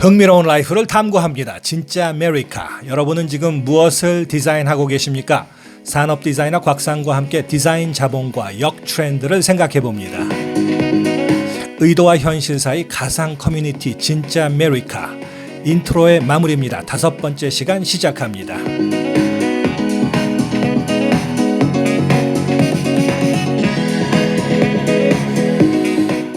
흥미로운 라이프를 탐구합니다. 진짜 아메리카. 여러분은 지금 무엇을 디자인하고 계십니까? 산업 디자이너 곽상과 함께 디자인 자본과 역 트렌드를 생각해 봅니다. 의도와 현실 사이 가상 커뮤니티 진짜 아메리카. 인트로의 마무리입니다. 5번째 시간 시작합니다.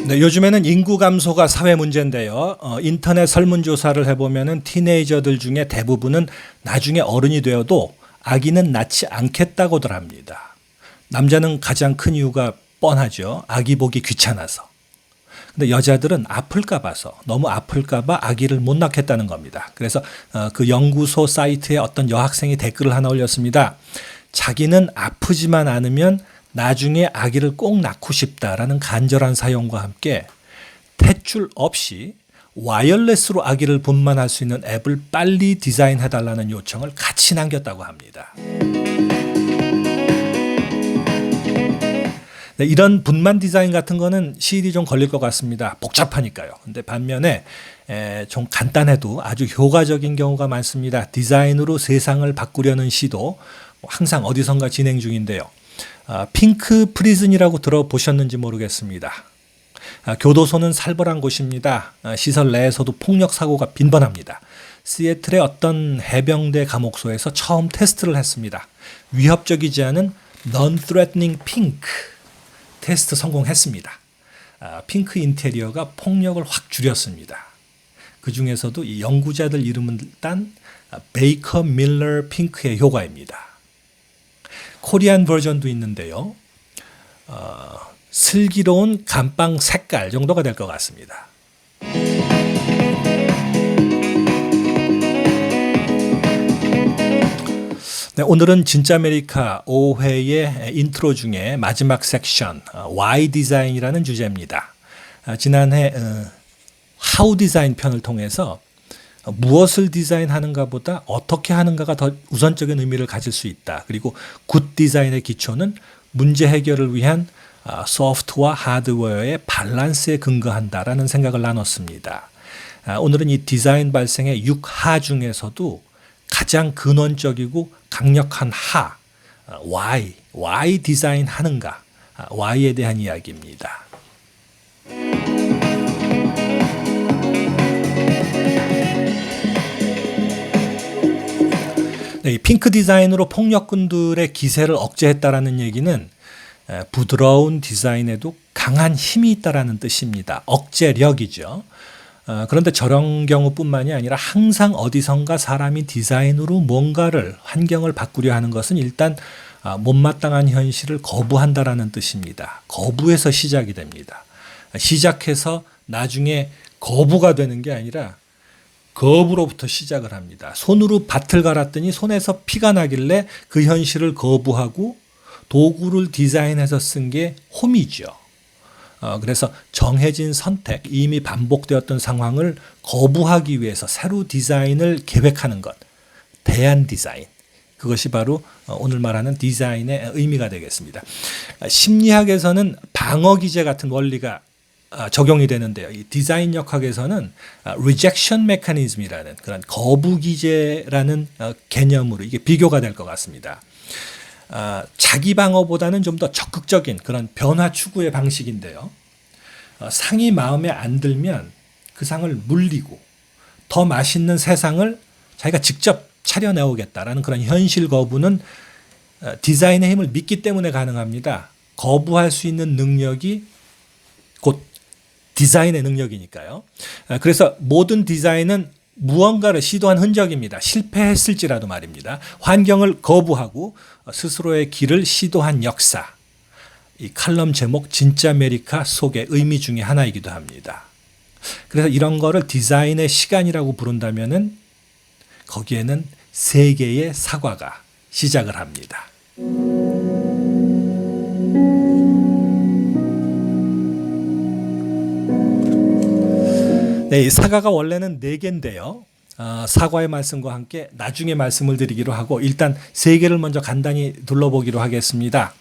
네, 요즘에는 인구 감소가 사회 문제인데요. 인터넷 설문조사를 해보면 티네이저들 중에 대부분은 나중에 어른이 되어도 아기는 낳지 않겠다고들 합니다. 남자는 가장 큰 이유가 뻔하죠. 아기 보기 귀찮아서. 근데 여자들은 아플까 봐서, 너무 아플까 봐 아기를 못 낳겠다는 겁니다. 그래서 그 연구소 사이트에 어떤 여학생이 댓글을 하나 올렸습니다. 자기는 아프지만 않으면 나중에 아기를 꼭 낳고 싶다라는 간절한 사연과 함께 탯줄 없이 와이어리스로 아기를 분만할 수 있는 앱을 빨리 디자인해달라는 요청을 같이 남겼다고 합니다. 네, 이런 분만 디자인 같은 거는 시일이 좀 걸릴 것 같습니다. 복잡하니까요. 근데 반면에 좀 간단해도 아주 효과적인 경우가 많습니다. 디자인으로 세상을 바꾸려는 시도 항상 어디선가 진행 중인데요. 핑크 프리즌이라고 들어보셨는지 모르겠습니다. 교도소는 살벌한 곳입니다. 시설 내에서도 폭력 사고가 빈번합니다. 시애틀의 어떤 해병대 감옥소에서 처음 테스트를 했습니다. 위협적이지 않은 Non-Threatening Pink 테스트 성공했습니다. 핑크 인테리어가 폭력을 확 줄였습니다. 그 중에서도 이 연구자들 이름을 딴 베이커 밀러 핑크의 효과입니다. 코리안 버전도 있는데요. 슬기로운 감빵 색깔 정도가 될 것 같습니다. 네, 오늘은 진짜 아메리카 5회의 인트로 중에 마지막 섹션 Why 디자인이라는 주제입니다. 지난해 How 디자인 편을 통해서 무엇을 디자인하는가 보다 어떻게 하는가가 더 우선적인 의미를 가질 수 있다. 그리고 굿 디자인의 기초는 문제 해결을 위한 소프트와 하드웨어의 밸런스에 근거한다라는 생각을 나눴습니다. 오늘은 이 디자인 발생의 6하 중에서도 가장 근원적이고 강력한 하, why 디자인 하는가, why에 대한 이야기입니다. 네, 핑크 디자인으로 폭력꾼들의 기세를 억제했다라는 얘기는 부드러운 디자인에도 강한 힘이 있다라는 뜻입니다. 억제력이죠. 그런데 저런 경우뿐만이 아니라 항상 어디선가 사람이 디자인으로 뭔가를 환경을 바꾸려 하는 것은 일단 못마땅한 현실을 거부한다라는 뜻입니다. 거부에서 시작이 됩니다. 시작해서 나중에 거부가 되는 게 아니라 거부로부터 시작을 합니다. 손으로 밭을 갈았더니 손에서 피가 나길래 그 현실을 거부하고 도구를 디자인해서 쓴 게 홈이죠. 그래서 정해진 선택, 이미 반복되었던 상황을 거부하기 위해서 새로 디자인을 계획하는 것, 대안 디자인. 그것이 바로 오늘 말하는 디자인의 의미가 되겠습니다. 심리학에서는 방어 기제 같은 원리가 적용이 되는데요. 이 디자인 역학에서는 rejection mechanism이라는 그런 거부 기제라는 개념으로 이게 비교가 될 것 같습니다. 자기 방어보다는 좀 더 적극적인 그런 변화 추구의 방식인데요. 상이 마음에 안 들면 그 상을 물리고 더 맛있는 새 상을 자기가 직접 차려내오겠다라는 그런 현실 거부는 디자인의 힘을 믿기 때문에 가능합니다. 거부할 수 있는 능력이 곧 디자인의 능력이니까요. 그래서 모든 디자인은 무언가를 시도한 흔적입니다. 실패했을지라도 말입니다. 환경을 거부하고 스스로의 길을 시도한 역사. 이 칼럼 제목 진짜 아메리카 속의 의미 중에 하나이기도 합니다. 그래서 이런 거를 디자인의 시간이라고 부른다면은 거기에는 세 개의 사과가 시작을 합니다. 네, 이 사과가 원래는 4개인데요. 사과의 말씀과 함께 나중에 말씀을 드리기로 하고 일단 3개를 먼저 간단히 둘러보기로 하겠습니다.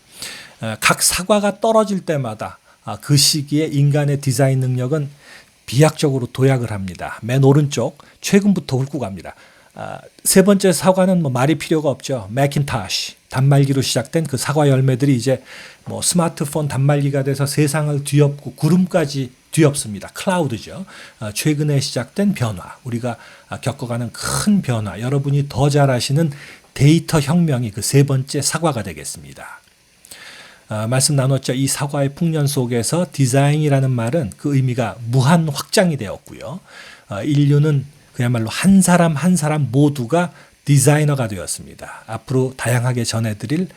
각 사과가 떨어질 때마다 그 시기에 인간의 디자인 능력은 비약적으로 도약을 합니다. 맨 오른쪽 최근부터 훑고 갑니다. 세 번째 사과는 뭐 말이 필요가 없죠. 매킨토시 단말기로 시작된 그 사과 열매들이 이제 뭐 스마트폰 단말기가 돼서 세상을 뒤엎고 구름까지 뒤엎습니다. 클라우드죠. 최근에 시작된 변화, 우리가 겪어가는 큰 변화, 여러분이 더 잘 아시는 데이터 혁명이 그 세 번째 사과가 되겠습니다. 말씀 나눴죠. 이 사과의 풍년 속에서 디자인이라는 말은 그 의미가 무한 확장이 되었고요. 인류는 그야말로 한 사람 한 사람 모두가 디자이너가 되었습니다. 앞으로 다양하게 전해드릴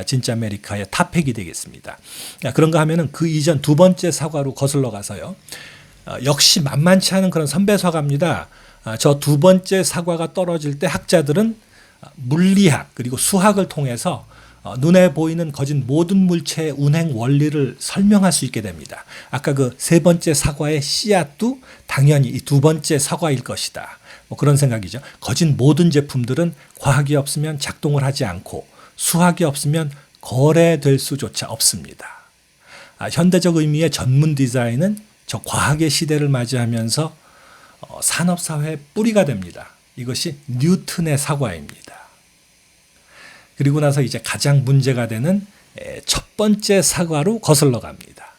진짜 아메리카의 탑픽이 되겠습니다. 그런가 하면은 그 이전 두 번째 사과로 거슬러 가서요. 역시 만만치 않은 그런 선배 사과입니다. 저 두 번째 사과가 떨어질 때 학자들은 물리학 그리고 수학을 통해서 눈에 보이는 거진 모든 물체의 운행 원리를 설명할 수 있게 됩니다. 아까 그 세 번째 사과의 씨앗도 당연히 이 두 번째 사과일 것이다. 뭐 그런 생각이죠. 거진 모든 제품들은 과학이 없으면 작동을 하지 않고 수학이 없으면 거래될 수조차 없습니다. 현대적 의미의 전문 디자인은 저 과학의 시대를 맞이하면서 산업사회의 뿌리가 됩니다. 이것이 뉴턴의 사과입니다. 그리고 나서 이제 가장 문제가 되는 첫 번째 사과로 거슬러 갑니다.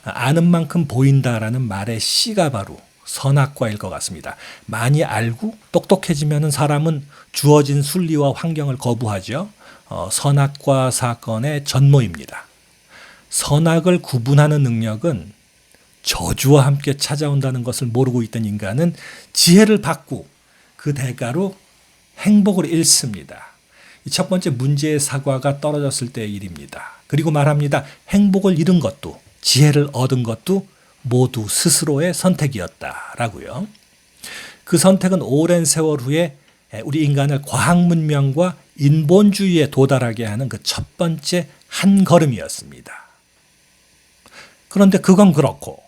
아는 만큼 보인다라는 말의 씨가 바로 선악과일 것 같습니다. 많이 알고 똑똑해지면 사람은 주어진 순리와 환경을 거부하죠. 선악과 사건의 전모입니다. 선악을 구분하는 능력은 저주와 함께 찾아온다는 것을 모르고 있던 인간은 지혜를 받고 그 대가로 행복을 잃습니다. 이 첫 번째 문제의 사과가 떨어졌을 때의 일입니다. 그리고 말합니다. 행복을 잃은 것도 지혜를 얻은 것도 모두 스스로의 선택이었다라고요. 그 선택은 오랜 세월 후에 우리 인간을 과학 문명과 인본주의에 도달하게 하는 그 첫 번째 한 걸음이었습니다. 그런데 그건 그렇고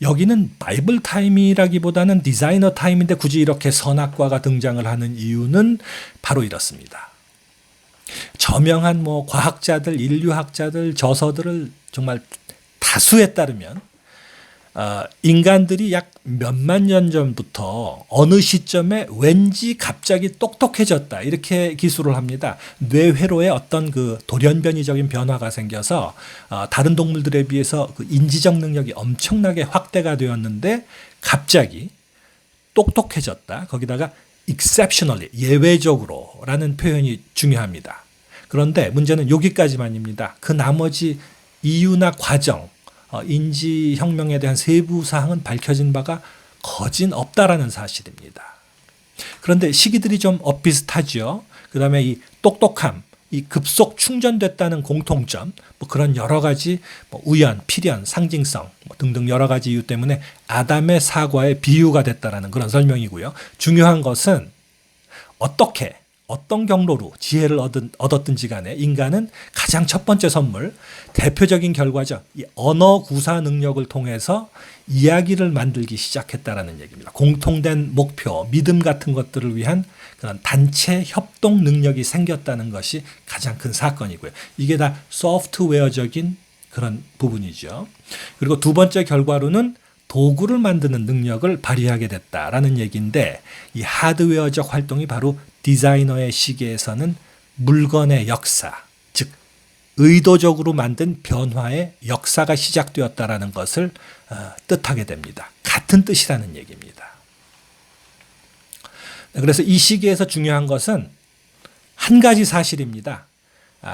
여기는 바이블 타임이라기보다는 디자이너 타임인데 굳이 이렇게 선악과가 등장을 하는 이유는 바로 이렇습니다. 저명한 뭐 과학자들, 인류학자들, 저서들을 정말 다수에 따르면 인간들이 약 몇만 년 전부터 어느 시점에 왠지 갑자기 똑똑해졌다 이렇게 기술을 합니다. 뇌회로에 어떤 그 돌연변이적인 변화가 생겨서 다른 동물들에 비해서 그 인지적 능력이 엄청나게 확대가 되었는데 갑자기 똑똑해졌다. 거기다가 exceptionally 예외적으로라는 표현이 중요합니다. 그런데 문제는 여기까지만입니다. 그 나머지 이유나 과정, 인지혁명에 대한 세부 사항은 밝혀진 바가 거진 없다라는 사실입니다. 그런데 시기들이 좀 엇비슷하죠. 그 다음에 이 똑똑함, 이 급속 충전됐다는 공통점, 뭐 그런 여러 가지 뭐 우연, 필연, 상징성 뭐 등등 여러 가지 이유 때문에 아담의 사과의 비유가 됐다라는 그런 설명이고요. 중요한 것은 어떻게 어떤 경로로 지혜를 얻었든지 간에 인간은 가장 첫 번째 선물, 대표적인 결과죠. 이 언어 구사 능력을 통해서 이야기를 만들기 시작했다라는 얘기입니다. 공통된 목표, 믿음 같은 것들을 위한 그런 단체 협동 능력이 생겼다는 것이 가장 큰 사건이고요. 이게 다 소프트웨어적인 그런 부분이죠. 그리고 두 번째 결과로는 도구를 만드는 능력을 발휘하게 됐다라는 얘기인데 이 하드웨어적 활동이 바로 디자이너의 시계에서는 물건의 역사, 즉 의도적으로 만든 변화의 역사가 시작되었다라는 것을 뜻하게 됩니다. 같은 뜻이라는 얘기입니다. 그래서 이 시기에서 중요한 것은 한 가지 사실입니다.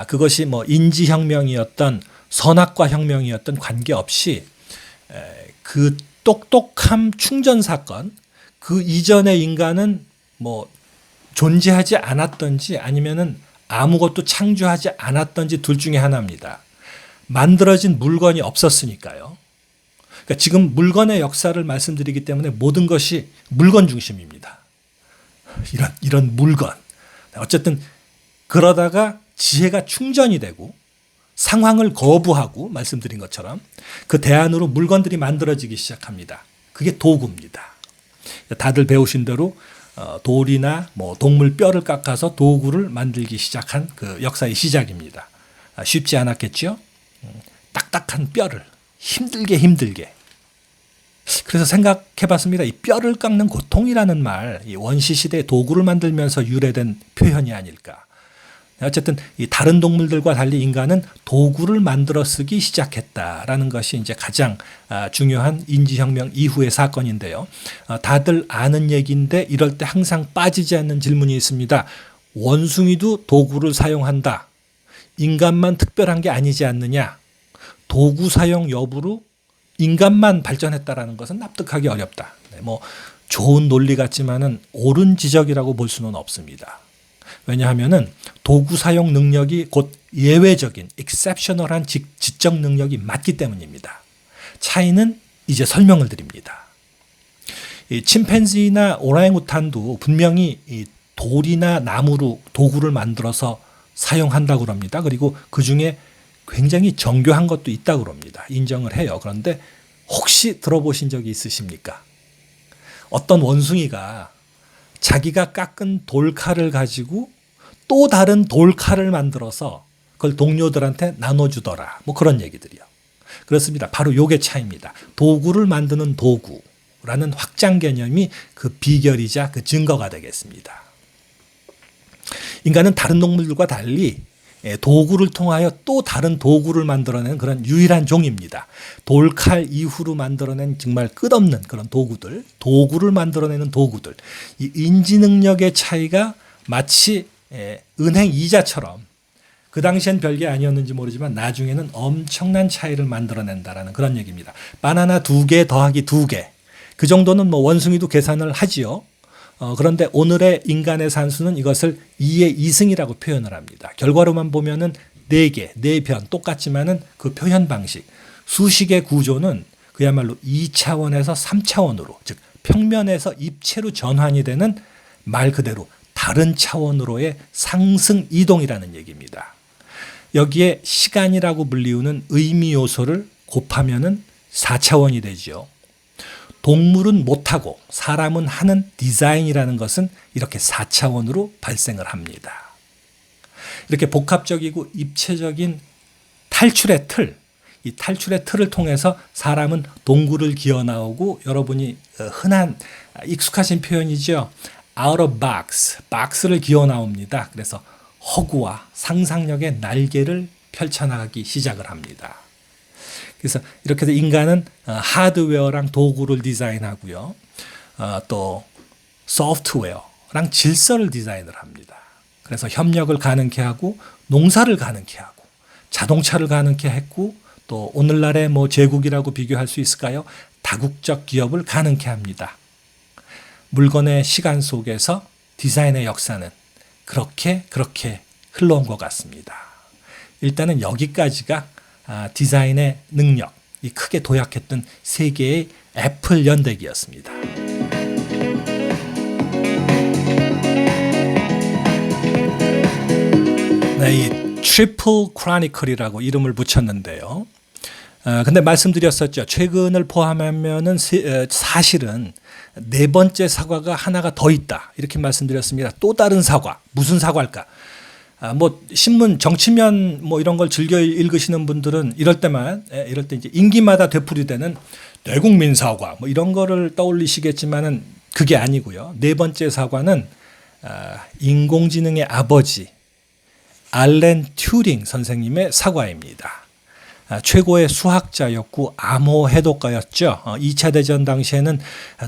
그것이 뭐 인지혁명이었던 선악과 혁명이었던 관계없이 그 똑똑함 충전 사건, 그 이전의 인간은 뭐 존재하지 않았던지 아니면은 아무것도 창조하지 않았던지 둘 중에 하나입니다. 만들어진 물건이 없었으니까요. 그러니까 지금 물건의 역사를 말씀드리기 때문에 모든 것이 물건 중심입니다. 이런 물건. 어쨌든 그러다가 지혜가 충전이 되고 상황을 거부하고 말씀드린 것처럼 그 대안으로 물건들이 만들어지기 시작합니다. 그게 도구입니다. 다들 배우신 대로 돌이나 뭐 동물 뼈를 깎아서 도구를 만들기 시작한 그 역사의 시작입니다. 쉽지 않았겠죠? 딱딱한 뼈를 힘들게 그래서 생각해봤습니다. 이 뼈를 깎는 고통이라는 말, 이 원시 시대 도구를 만들면서 유래된 표현이 아닐까. 어쨌든 이 다른 동물들과 달리 인간은 도구를 만들어 쓰기 시작했다라는 것이 이제 가장 중요한 인지혁명 이후의 사건인데요. 다들 아는 얘기인데 이럴 때 항상 빠지지 않는 질문이 있습니다. 원숭이도 도구를 사용한다. 인간만 특별한 게 아니지 않느냐. 도구 사용 여부로 인간만 발전했다라는 것은 납득하기 어렵다. 뭐 좋은 논리 같지만은 옳은 지적이라고 볼 수는 없습니다. 왜냐하면은 도구 사용 능력이 곧 예외적인 exceptional한 지적 능력이 맞기 때문입니다. 차이는 이제 설명을 드립니다. 이 침팬지나 오랑우탄도 분명히 이 돌이나 나무로 도구를 만들어서 사용한다고 합니다. 그리고 그중에 굉장히 정교한 것도 있다고 합니다. 인정을 해요. 그런데 혹시 들어보신 적이 있으십니까? 어떤 원숭이가 자기가 깎은 돌칼을 가지고 또 다른 돌칼을 만들어서 그걸 동료들한테 나눠주더라. 뭐 그런 얘기들이요. 그렇습니다. 바로 요게 차이입니다. 도구를 만드는 도구라는 확장 개념이 그 비결이자 그 증거가 되겠습니다. 인간은 다른 동물들과 달리 도구를 통하여 또 다른 도구를 만들어내는 그런 유일한 종입니다. 돌칼 이후로 만들어낸 정말 끝없는 그런 도구들, 도구를 만들어내는 도구들. 이 인지 능력의 차이가 마치 은행 이자처럼 그 당시엔 별게 아니었는지 모르지만 나중에는 엄청난 차이를 만들어낸다라는 그런 얘기입니다. 바나나 2개 더하기 2개. 그 정도는 뭐 원숭이도 계산을 하지요. 그런데 오늘의 인간의 산수는 이것을 2의 2승이라고 표현을 합니다. 결과로만 보면은 4개, 4변 똑같지만은 그 표현 방식, 수식의 구조는 그야말로 2차원에서 3차원으로, 즉 평면에서 입체로 전환이 되는 말 그대로 다른 차원으로의 상승 이동이라는 얘기입니다. 여기에 시간이라고 불리우는 의미 요소를 곱하면은 4차원이 되죠. 동물은 못하고 사람은 하는 디자인이라는 것은 이렇게 4차원으로 발생을 합니다. 이렇게 복합적이고 입체적인 탈출의 틀, 이 탈출의 틀을 통해서 사람은 동굴을 기어 나오고 여러분이 흔한 익숙하신 표현이죠. out of box, 박스를 기어 나옵니다. 그래서 허구와 상상력의 날개를 펼쳐나가기 시작을 합니다. 그래서 이렇게 해서 인간은 하드웨어랑 도구를 디자인하고요. 또 소프트웨어랑 질서를 디자인을 합니다. 그래서 협력을 가능케 하고 농사를 가능케 하고 자동차를 가능케 했고 또 오늘날의 뭐 제국이라고 비교할 수 있을까요? 다국적 기업을 가능케 합니다. 물건의 시간 속에서 디자인의 역사는 그렇게 흘러온 것 같습니다. 일단은 여기까지가 디자인의 능력이 크게 도약했던 세계의 애플 연대기였습니다. 네, 이 트리플 크로니클이라고 이름을 붙였는데요. 근데 말씀드렸었죠. 최근을 포함하면은 사실은 4번째 사과가 하나가 더 있다. 이렇게 말씀드렸습니다. 또 다른 사과. 무슨 사과일까? 뭐 신문 정치면 뭐 이런 걸 즐겨 읽으시는 분들은 이럴 때 이제 임기마다 되풀이되는 대국민 사과 뭐 이런 거를 떠올리시겠지만은 그게 아니고요. 4번째 사과는 인공지능의 아버지 알렌 튜링 선생님의 사과입니다. 최고의 수학자였고 암호 해독가였죠. 2차 대전 당시에는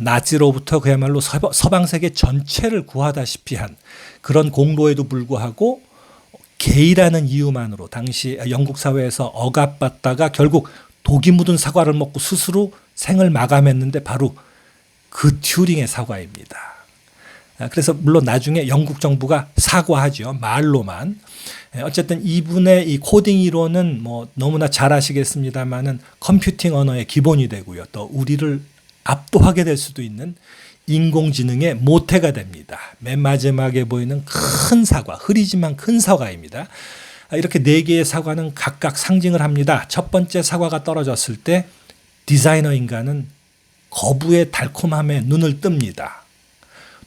나치로부터 그야말로 서방 세계 전체를 구하다시피 한 그런 공로에도 불구하고 게이라는 이유만으로 당시 영국 사회에서 억압받다가 결국 독이 묻은 사과를 먹고 스스로 생을 마감했는데 바로 그 튜링의 사과입니다. 그래서 물론 나중에 영국 정부가 사과하죠. 말로만. 어쨌든 이분의 이 코딩 이론은 뭐 너무나 잘 아시겠습니다만은 컴퓨팅 언어의 기본이 되고요. 또 우리를 압도하게 될 수도 있는 인공지능의 모태가 됩니다. 맨 마지막에 보이는 큰 사과, 흐리지만 큰 사과입니다. 이렇게 4개의 사과는 각각 상징을 합니다. 첫 번째 사과가 떨어졌을 때 디자이너 인간은 거부의 달콤함에 눈을 뜹니다.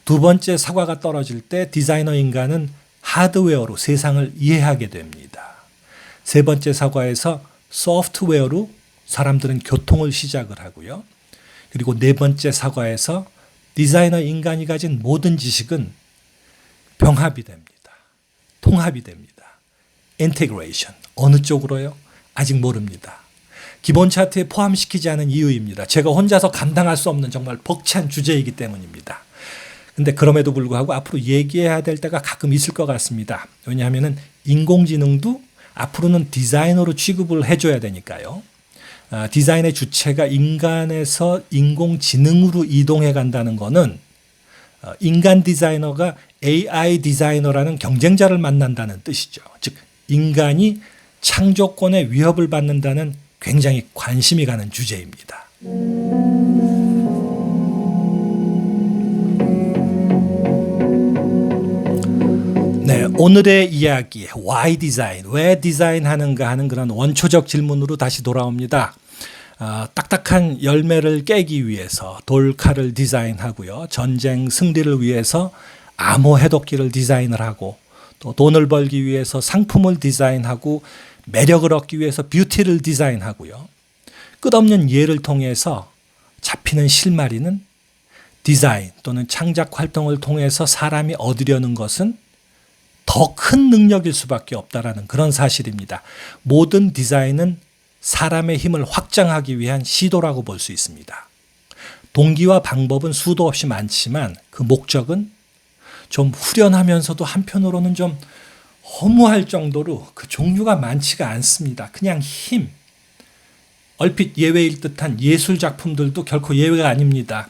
두 번째 사과가 떨어질 때 디자이너 인간은 하드웨어로 세상을 이해하게 됩니다. 세 번째 사과에서 소프트웨어로 사람들은 교통을 시작을 하고요. 그리고 네 번째 사과에서 디자이너 인간이 가진 모든 지식은 병합이 됩니다. 통합이 됩니다. 인테그레이션. 어느 쪽으로요? 아직 모릅니다. 기본 차트에 포함시키지 않은 이유입니다. 제가 혼자서 감당할 수 없는 정말 벅찬 주제이기 때문입니다. 근데 그럼에도 불구하고 앞으로 얘기해야 될 때가 가끔 있을 것 같습니다. 왜냐하면 인공지능도 앞으로는 디자이너로 취급을 해줘야 되니까요. 디자인의 주체가 인간에서 인공지능으로 이동해 간다는 것은 인간 디자이너가 AI 디자이너라는 경쟁자를 만난다는 뜻이죠. 즉 인간이 창조권의 위협을 받는다는 굉장히 관심이 가는 주제입니다. 네, 오늘의 이야기 Why 디자인, 왜 디자인하는가 하는 그런 원초적 질문으로 다시 돌아옵니다. 딱딱한 열매를 깨기 위해서 돌칼을 디자인하고요. 전쟁 승리를 위해서 암호 해독기를 디자인을 하고 또 돈을 벌기 위해서 상품을 디자인하고 매력을 얻기 위해서 뷰티를 디자인하고요. 끝없는 예를 통해서 잡히는 실마리는 디자인 또는 창작 활동을 통해서 사람이 얻으려는 것은 더 큰 능력일 수밖에 없다라는 그런 사실입니다. 모든 디자인은 사람의 힘을 확장하기 위한 시도라고 볼 수 있습니다. 동기와 방법은 수도 없이 많지만 그 목적은 좀 후련하면서도 한편으로는 좀 허무할 정도로 그 종류가 많지가 않습니다. 그냥 힘. 얼핏 예외일 듯한 예술 작품들도 결코 예외가 아닙니다.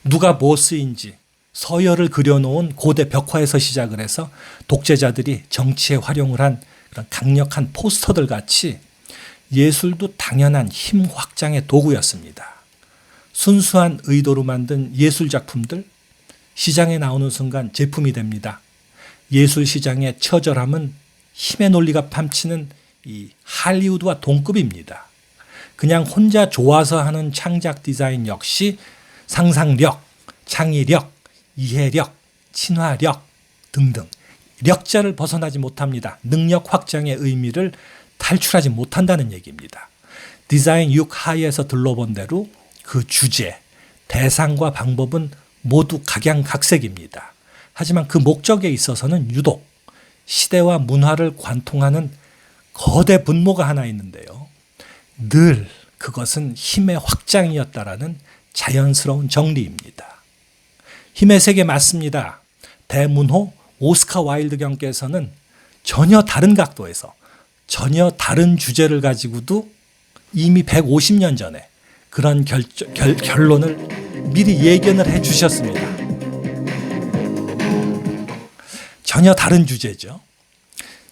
누가 무엇인지 서열을 그려놓은 고대 벽화에서 시작을 해서 독재자들이 정치에 활용을 한 그런 강력한 포스터들 같이 예술도 당연한 힘 확장의 도구였습니다. 순수한 의도로 만든 예술 작품들 시장에 나오는 순간 제품이 됩니다. 예술 시장의 처절함은 힘의 논리가 팜치는 이 할리우드와 동급입니다. 그냥 혼자 좋아서 하는 창작 디자인 역시 상상력, 창의력, 이해력, 친화력 등등 력자를 벗어나지 못합니다. 능력 확장의 의미를 탈출하지 못한다는 얘기입니다. 디자인 6하에서 들러본 대로 그 주제, 대상과 방법은 모두 각양각색입니다. 하지만 그 목적에 있어서는 유독 시대와 문화를 관통하는 거대 분모가 하나 있는데요. 늘 그것은 힘의 확장이었다라는 자연스러운 정리입니다. 힘의 세계 맞습니다. 대문호 오스카 와일드 경께서는 전혀 다른 각도에서 전혀 다른 주제를 가지고도 이미 150년 전에 그런 결론을 미리 예견을 해 주셨습니다. 전혀 다른 주제죠.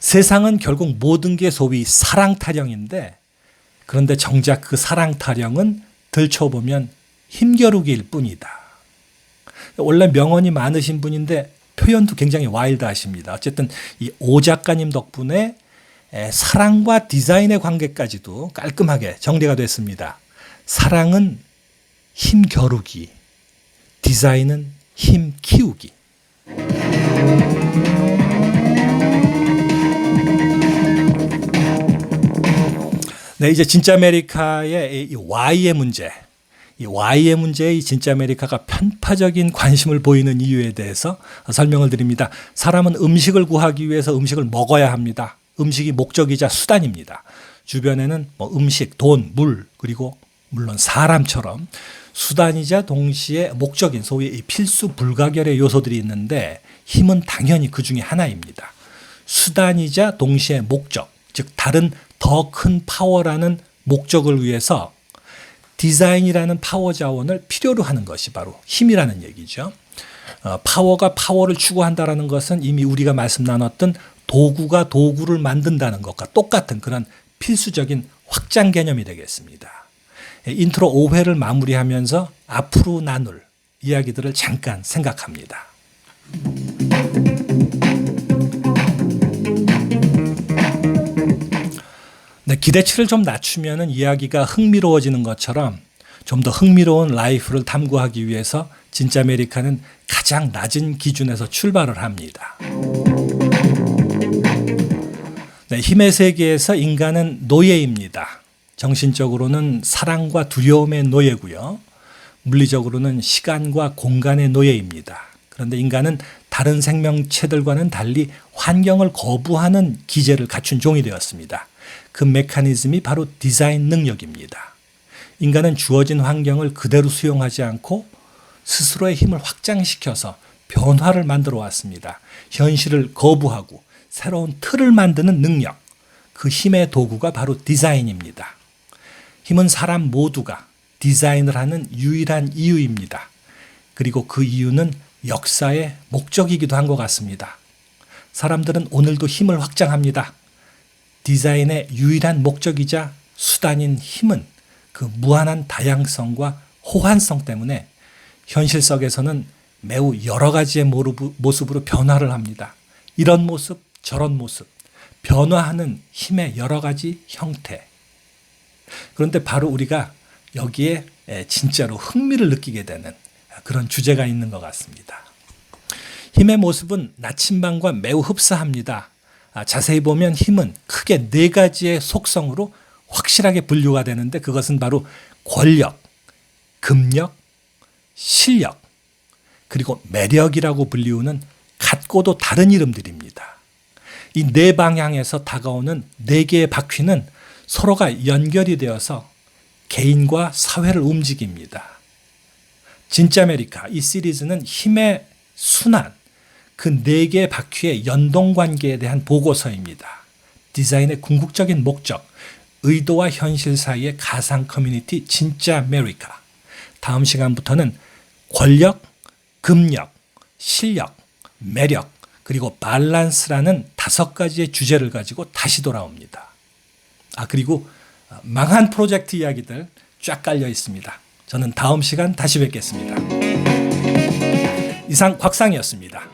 세상은 결국 모든 게 소위 사랑 타령인데 그런데 정작 그 사랑 타령은 들춰보면 힘겨루기일 뿐이다. 원래 명언이 많으신 분인데 표현도 굉장히 와일드하십니다. 어쨌든 이 오 작가님 덕분에 사랑과 디자인의 관계까지도 깔끔하게 정리가 됐습니다. 사랑은 힘 겨루기, 디자인은 힘 키우기. 네, 이제 진짜 아메리카의 이 Y의 문제, 이 Y의 문제에 이 진짜 아메리카가 편파적인 관심을 보이는 이유에 대해서 설명을 드립니다. 사람은 음식을 구하기 위해서 음식을 먹어야 합니다. 음식이 목적이자 수단입니다. 주변에는 뭐 음식, 돈, 물, 그리고 물론 사람처럼 수단이자 동시에 목적인 소위 필수 불가결의 요소들이 있는데 힘은 당연히 그 중에 하나입니다. 수단이자 동시에 목적, 즉 다른 더 큰 파워라는 목적을 위해서 디자인이라는 파워 자원을 필요로 하는 것이 바로 힘이라는 얘기죠. 파워가 파워를 추구한다는 것은 이미 우리가 말씀 나눴던 도구가 도구를 만든다는 것과 똑같은 그런 필수적인 확장 개념이 되겠습니다. 인트로 5회를 마무리하면서 앞으로 나눌 이야기들을 잠깐 생각합니다. 네, 기대치를 좀 낮추면 이야기가 흥미로워지는 것처럼 좀 더 흥미로운 라이프를 탐구하기 위해서 진짜 아메리카는 가장 낮은 기준에서 출발을 합니다. 네, 힘의 세계에서 인간은 노예입니다. 정신적으로는 사랑과 두려움의 노예고요. 물리적으로는 시간과 공간의 노예입니다. 그런데 인간은 다른 생명체들과는 달리 환경을 거부하는 기제를 갖춘 종이 되었습니다. 그 메커니즘이 바로 디자인 능력입니다. 인간은 주어진 환경을 그대로 수용하지 않고 스스로의 힘을 확장시켜서 변화를 만들어 왔습니다. 현실을 거부하고 새로운 틀을 만드는 능력, 그 힘의 도구가 바로 디자인입니다. 힘은 사람 모두가 디자인을 하는 유일한 이유입니다. 그리고 그 이유는 역사의 목적이기도 한 것 같습니다. 사람들은 오늘도 힘을 확장합니다. 디자인의 유일한 목적이자 수단인 힘은 그 무한한 다양성과 호환성 때문에 현실 속에서는 매우 여러 가지의 모습으로 변화를 합니다. 이런 모습, 저런 모습, 변화하는 힘의 여러 가지 형태. 그런데 바로 우리가 여기에 진짜로 흥미를 느끼게 되는 그런 주제가 있는 것 같습니다. 힘의 모습은 나침반과 매우 흡사합니다. 자세히 보면 힘은 크게 네 가지의 속성으로 확실하게 분류가 되는데 그것은 바로 권력, 금력, 실력, 그리고 매력이라고 불리우는 같고도 다른 이름들입니다. 이 네 방향에서 다가오는 네 개의 바퀴는 서로가 연결이 되어서 개인과 사회를 움직입니다. 진짜 아메리카, 이 시리즈는 힘의 순환, 그 네 개의 바퀴의 연동관계에 대한 보고서입니다. 디자인의 궁극적인 목적, 의도와 현실 사이의 가상 커뮤니티 진짜 아메리카. 다음 시간부터는 권력, 금력, 실력, 매력, 그리고 밸런스라는 5가지의 주제를 가지고 다시 돌아옵니다. 그리고 망한 프로젝트 이야기들 쫙 깔려 있습니다. 저는 다음 시간 다시 뵙겠습니다. 이상 곽상이었습니다.